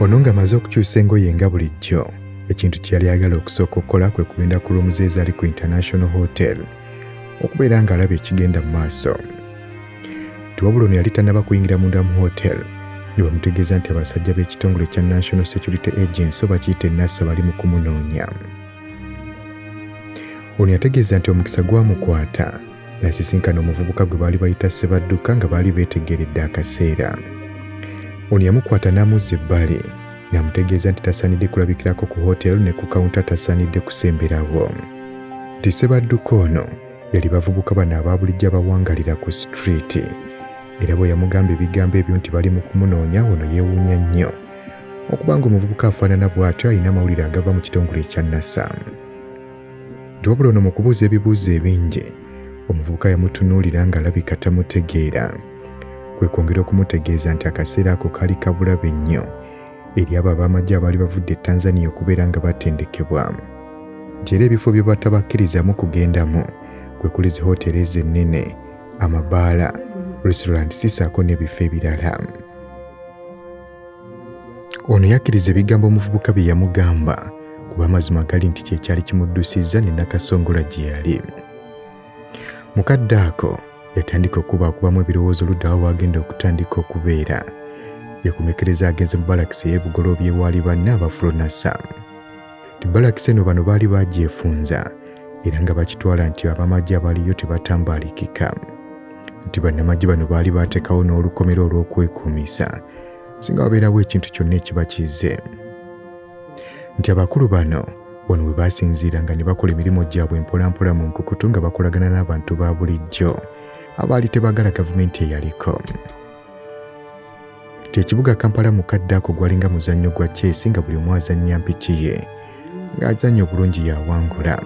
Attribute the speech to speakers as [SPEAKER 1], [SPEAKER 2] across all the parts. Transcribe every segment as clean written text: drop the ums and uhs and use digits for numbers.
[SPEAKER 1] Ono ng'amaze okukyusa engoye nga bulijjo, ekintu kye yali ayagala okusooka okukola kwe kugenda ku rooms ezaali ku International Hotel okubeera ng'alaba ekigenda mu maaso. Tiwabula ono yali tannaba kuyingira munda mu hotel ne bamutegeeza nti abasajja b'ekitongole kya National Security Agency oba kiyite NASA bali mu kumunoonya. Ono yategeeza nti omukisa gwamukwata n'asisinkana omuvubuka gwe baali bayita Ssebadduka nga baali beetegeredde akaseera. Ono yamukwata n'amuzza ebbali n'amutegeeza nti tasaanidde kulabikirako ku hotel ne ku kawunta tasaanidde kusemberawo. Nti Ssebadduka ono yali bavubuka bano abaabulijjo abawangalira ku street, era bwe yamugamba ebigambo ebyo nti bali mu kumunoonya, ono yeewuunya nnyo okubanga omuvubuka afaanana bw'atyo alina amawulire agava mu kitongole ekya NASA. Tiwabula ono mu kubuuza ebibuuzo ebingi, omuvubuka yamutunuulira ng'alabika tamutegeera, kwe kwongera okumutegeeza nti akaseera ako kaali kabulabe nnyo eri abo ab'amagye abaali bavudde e Tanzania okubeera nga batendekebwa, nti era ebifo bye batabakkirizamu kugendamu kwe kuli zi hoteeri ez'ennene, amabaala, restaurant ssaako n'ebifo ebirala. Ono yakkiriza ebigambo omuvubuka bye yamugamba kuba amazima gali nti kye kyali kimuddusizza ne Nakasongola gye yali. Mukadde ako yatandika okubamu ebirowoozo luddawo wagenda okutandika okubeera. Yakomekereza agenze mu balakisi ey'ebugoloobi ewaali banne abafulonasa. Ti balakisi eno bano baali bagyefunza era nga bakitwala nti abamagye abaliyo tebatambalikika. Nti bannamagye bano baali bateekawo n'olukomero olw'okwekuumisa singa wabeerawo ekintu kyonna ekiba kizze. Nti abakulu bano wano we baasinziiranga ne bakola emirimu gyabwe mpolampola mu nkukutu nga bakolagana n'abantu ba bulijjo abaali tebaagala gavumenti eyaliko. Nti ekibuga Kampala mukadde ako gwalinga muzannyo gwa chess nga buli omu azannya mpiki ye ng'azannya obulungi yawangula.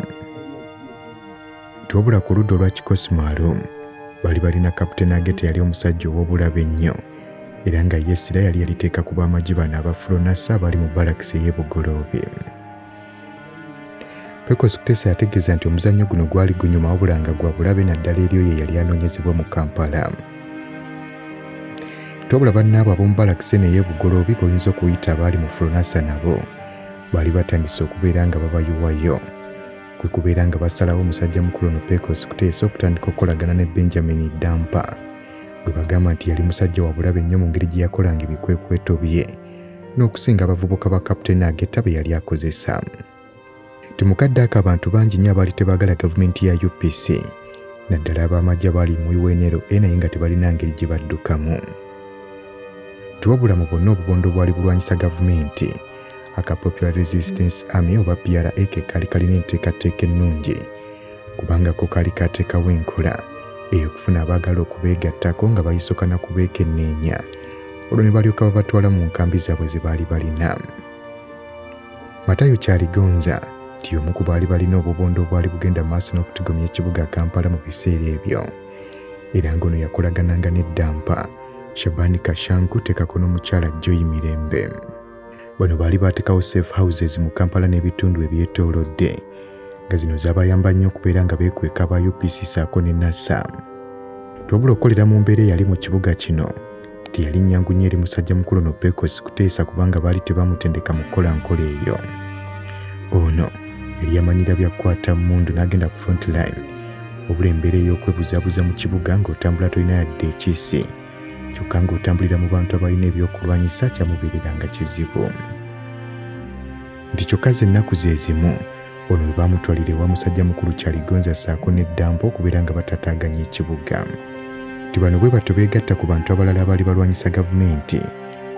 [SPEAKER 1] Tiwabula ku ludda olwa Kikosimaalo baali balina Kapiteeni Agete yali omusajja ow'obulabe ennyo era nga yessira yali yaliteeka ku b'amagye bano abafulonasa abali mu balakisi ey'ebugoloobi. Pecos Kutesa yategeeza nti omuzannyo guno gwali gunyuma wabula nga gwa bulabe naddala eri oyo yali anoonyezebwa mu Kampala. Tiwabula bannaabo ab'omu balakisi eno ey'ebugoloobi b'oyinza okuyita abaali mu fulonasa nabo baali batandise okubeera nga babayuwayo, kwe kubeera nga basalawo omusajja mukulu ono Pecos Kutesa okutandika okukolagana ne Benjamin Dampa gwe bagamba nti yali musajja wa bulabe nnyo mu ngeri gye yakolanga ebikwekweto bye n'okusinga abavubuka ba Kapiteeni Ageta be yali akozesa. Timukadde ako abantu bangi nnyo abaali tebaagala gavumenti ya UPC naddala ab'amagye abaali mu UNLA naye nga tebalina ngeri gye baddukamu. Tiwabula mu bonna obubondo obwali bulwanyisa gavumenti, aka Popular Resistance Army oba PRA kaali kalina enteekateeka ennungi kubanga ko kaali kateekawo enkola ey'okufuna abaagala okubeegattako nga bayisoka na kubeekenneenya olwo ne balyoka babatwala mu nkambi zaabwe ze baali balina. Matayo Kyaligonza nti omu ku baali balina obubondo obwali bugenda maaso n'okutigomya ekibuga Kampala mu biseera ebyo, era ng'ono yakolagananga n'eddampa Shabani Kashanku teekako n'omukyala Joy Mirembe. Bano baali bateekawo safe houses mu Kampala n'ebitundu ebyetoolodde nga zino zaabayamba nnyo okubeera nga beekweka aba UPC ssaako ne NASA. Tiwabula okukolera mu mbeera eyali mu kibuga kino teyali nnyangu nnyo eri musajja mukulu ono Pecos Kutesa kubanga baali tebamutendeka mu kukola nkola eyo. Ono yali yamanyira byakukwata mmundu n'agenda ku front line wabula embeera ey'okwebuzaabuza mu kibuga ng'otambula tolina yadde ekiisi kyokka ng'otambulira mu bantu abalina ebyokulwanyisa kyamubeereranga kizibu. Nti kyokka z'ennaku ze zimu ono we baamutwalira ewa musajja mukulu Kyaligonza ssaako n'eddampa okubeera nga batataaganya ekibuga. Nti bano bwe batyo beegatta ku bantu abalala abaali balwanyisa gavumenti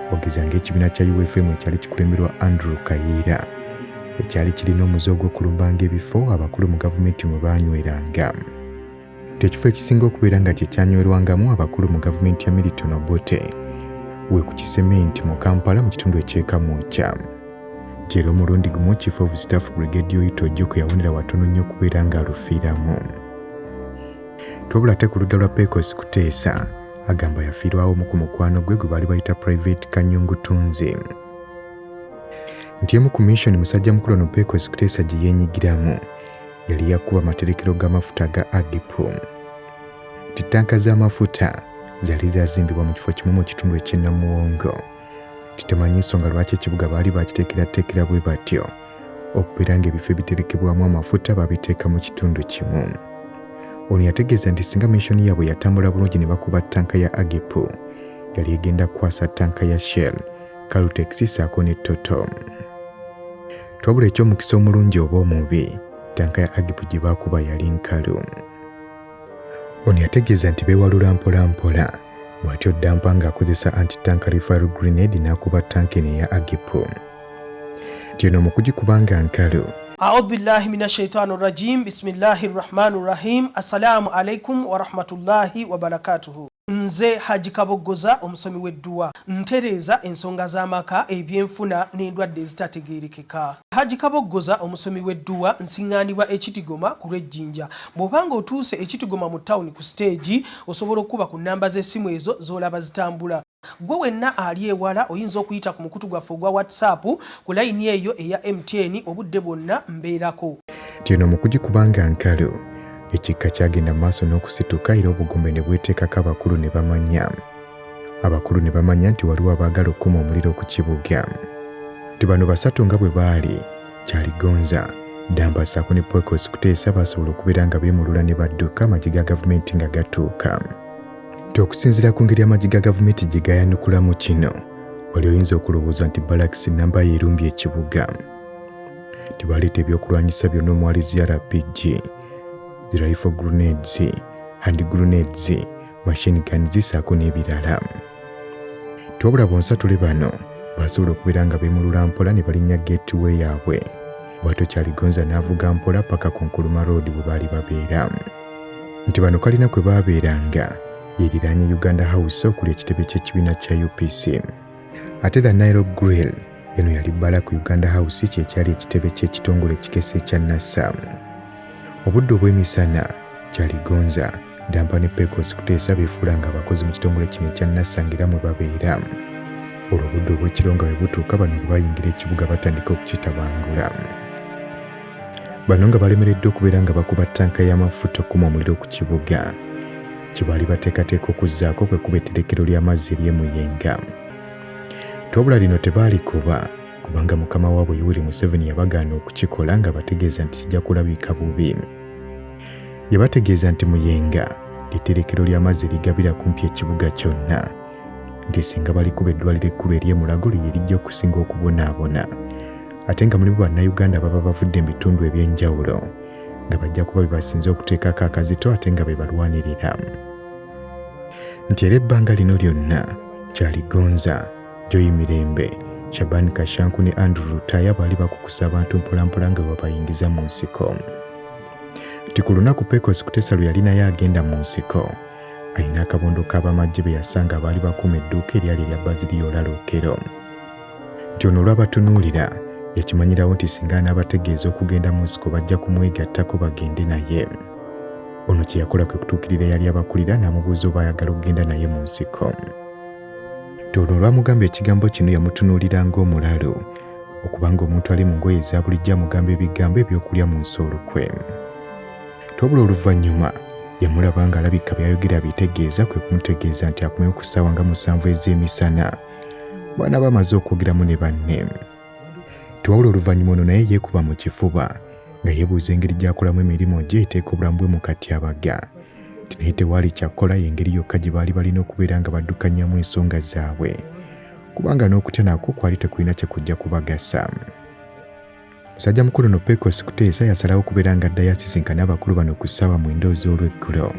[SPEAKER 1] ogeza ng'ekibiina kya UFM ekyali kikulemberwa Andrew Kayiira ekyali kirina omuze ogw'okulumbanga ebifo abakulu mu gavumenti mwe baanyweranga. Ekifo ekisinga okubeera nga kye kyanywerwangamu abakulu mu gavumenti ya Milton Obote we ku Kisementi mu Kampala mu kitundu eky'Ekamwokya. Nti era omulundi gumu Chief of Staff Brigadier Oyito Joko yawonera watono nnyo okubeera ng'alufiiramu. Tiwabula ate ku ludda lwa Pecos Kutesa agamba yafiirwawo omu ku mukwano gwe gwe baali bayita Private Kanyungutunzi. Nti emu ku mission musajja mukulu ono Pecos Kutesa gye yeenyigiramu yali yakuba amaterekero g'amafuta ga Agipo. Tanka z'amafuta zaali zazimbibwa mu kifo kimu mu kitundu eky'Namuwongo Tetumanyi nsonga lwaki ekibuga baali bakiteekerateekera bwe batyo okubeera ng'ebifo ebiterekebwamu amafuta babiteeka mu kitundu kimu. Ono yategeeza nti singa missoni yaabwe yatambula bulungi ne bakuba ttanka ya Agipu, yali egenda kukwasa ttanka ya Shell, Caltex ssaako ne Total. Twabula eky'omukisa omulungi oba omubi, ttanka ya Agipu gye baakuba yali nkalu. Ono yategeeza nti beewalula mpolampola, bw'atyo Dampa ng'akozesa anti-tank rifle grenade n'akuba ttanka eno eya Agipu. Nti eno mu kugikuba nga nkalu.
[SPEAKER 2] A'udhu billahi minash shaitani rajim. Bismillahir rahmanir rahim. Assalamu alaikum wa rahmatullahi wa barakatuhu. Nze Haji Kaboggoza omusomi w'edduwa ntereeza ensonga z'amaka ebyenfuna n'endwadde ezitategeerekeka. Haji Kaboggoza omusomi w'edduwa nsiŋŋaanibwa Ekitigoma ku Lwejjinja. Bw'obanga otuuse Ekitigoma mu ttawuni ku siteegi osobola okuba ku nnamba z'essimu ezo z'olaba zitambula. Gwe wenna ali ewala oyinza okuyita ku mukutu gwaffe ogwa WhatsApp ku layini eyo eya MTN obudde bwonna mbeerako.
[SPEAKER 1] Nti eno mu kugikuba nga nkalu, ekikka kyagenda mu maaso n'okusituka era obugombe ne bweteekako abakulu ne bamanya. Abakulu ne bamanya nti waliwo abaagala okukuma omuliro ku kibuga. Nti bano basatu nga bwe baali, Kyaligonza, Dampa ssaako ne Pwekos Kuteesa basobola okubeera nga beemulula ne badduka amagye ga gavumenti nga gatuuka. Nti okusinziira ku ngeri amagye ga gavumenti gye gayanukulamu kino, wali oyinza okulowooza nti Barracks nnamba ye erumbye ekibuga. Nti baleeta ebyokulwanyisa byonna omwali RPG, rifle grenades, hand grenades, machine guns ssaako n'ebirala. Twabula bonsatule bano basobola okubeera nga beemulula mpola ne balinnya gateway yaabwe. Bw'atyo Kyaligonza n'avuga mpola paka ku Nkuluma Road bwe baali babeera. Nti bano kalina kwe baabeeranga yeriraanye Uganda House okuli ekitebe ky'ekibiina kya UPC. Ate the Nile Grill eno yali bbala ku Uganda House kyekyali ekitebe ky'ekitongole ekikese ekya NASA. Obudde obw'emisana, Kyaligonza, Dampa ne Pwekos Kuteesa beefuula nga abakozi mu kitongole kino ekya NASA ng'era mwe babeera. Olwo obudde obw'ekiro nga bwe butuuka bano bwe bayingira ekibuga batandika okukitabangula. Bano nga balemereddwa okubeera nga bakuba ttanka y'amafuta okukuma omuliro ku kibuga. Kye baali bateekateeka okuzzaako kwe kuba etterekero ly'amazzi ery'e Muyenga. Twabula lino tebaalikuba kubanga mukama waabwe Yoweri Museveni yabagaana okukikola nga bategeeza nti kijja kulabika bubi. Yabategeeza nti Muyenga etterekero ly'amazzi erigabira kumpi ekibuga kyonna, nti singa balikuba eddwaliro ekkulu ery'e Mulago lye lijja okusinga okubonaabona, ate nga mulimu bannayuganda baba bavudde mu bitundu eby'enjawulo nga bajja kuba bebasinze okuteekako akazito ate nga be balwanirira. Nti era ebbanga lino lyonna Kyaligonza, Joy Mirembe, Shaban Kashanku ne Andrew Rutaya baali bakukusa abantu mpolampola nga babayingiza mu nsiko. Nti ku lunaku Pwekos Kuteesa lwe yali naye agenda mu nsiko, alina akabondo k'abamagye be yasanga abaali bakuuma edduuka eryali erya Baziliyoola Lookero. Nti ono olw'abatunuulira yakimanyirawo nti singa anaabategeeza okugenda mu nsiko bajja kumwegattako bagende naye. Ono kye yakola kwe kutuukirira yali abakulira n'amubuuza oba ayagala okugenda naye mu nsiko. Nti ono olwamugamba ekigambo kino yamutunuulira ng'omulalu, okubanga omuntu ali mu ngoye eza bulijjo amugamba ebigambo ebyokulya mu nsoolukwe. Twabula oluvannyuma yamulaba ng'alabika byayogera bitegeeza kwe kumutegeeza nti akomewo ku ssaawa nga 7 ez'emisana bwana bamaze okwogeramu ne banne. Twabula oluvannyuma ono naye yeekuba mu kifuba nga yeebuuza engeri gy'akolamu emirimu gye eteeka obulamu bwe mu katyabaga. Nti naye tewaali kyakkola y'engeri yokka gye baali balina okubeera nga baddukanyamu ensonga zaabwe, kubanga n'okutya nakwo kwali tekulina kye kujja kubagasa. Musajja mukulu no Pwekos Kuteesa yasalawo okubeera nga addayo asisinkana abakulu bano ku ssaawa 9 ez'olweggulo.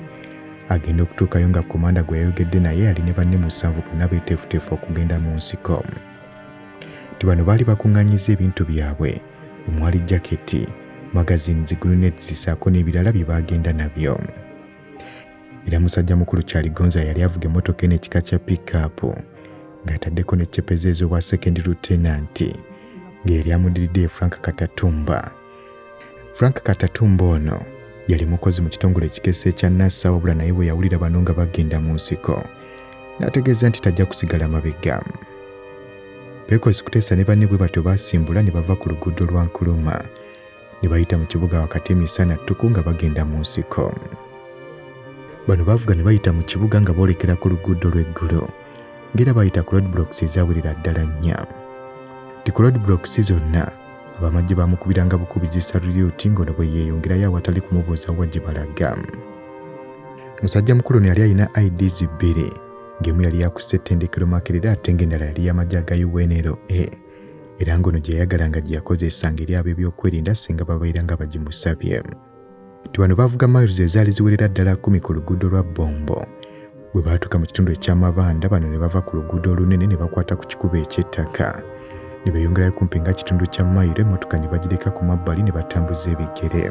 [SPEAKER 1] Agenda okutuukayo nga komanda gwe yayogedde naye ali ne banne 7 bonna beeteefuteefu okugenda mu nsiko. Nti bano baali bakuŋŋaanyiza ebintu byabwe omwali jaketi, magazines, grenades ssaako n'ebirala bye baagenda nabyo. Era musajja mukulu Kyaligonza yali avuga emmotoka eno ekika kya pick-up ng'ataddeko n'eccepezo ez'obwa second lieutenant ng'eri amudiridde Frank Katatumba. Frank Katatumba ono yali mukozi mu kitongole ekikese ekya NASA, wabula naye bwe yawulira bano nga bagenda mu nsiko n'ategeeza nti tajja kusigala mabega. Pwekos Kuteesa ne banne bwe batyo baasimbula ne bava ku luguudo lwa Nkuluma ne bayita mu kibuga wakati emisana ttuku nga bagenda mu nsiko. Bano baavuga ne bayita mu kibuga nga boolekera ku luguudo lw'eggulo ng'era bayita ku roadblocks ezawerera ddala nnya. Ti ku roadblocks zonna abamagye bamukubiranga bukubizi saluti ng'ono bwe yeeyongerayo awatali kumubuuza wa gye balaga. Musajja mukulu ono yali alina IDs bbiri, ng'emu yali yakusse Etterekero Makerere ate ng'endala yali y'amagye aga UNRA, era ng'ono gye yayagalanga gye yakozesanga eri ab'ebyokwerinda singa babeeranga bagimusabye. Ti wano bavuga miles ezaali ziwerera ddala 10 ku luguudo lwa Bombo. Bwe baatuuka mu kitundu eky'amabanda bano ne bava ku luguudo olunene ne bakwata ku kikubo eky'ettaka. Ne beeyongerayo kumpi nga kitundu kya mayiro emmotoka ne bagireka ku mabbali ne batambuza ebigere.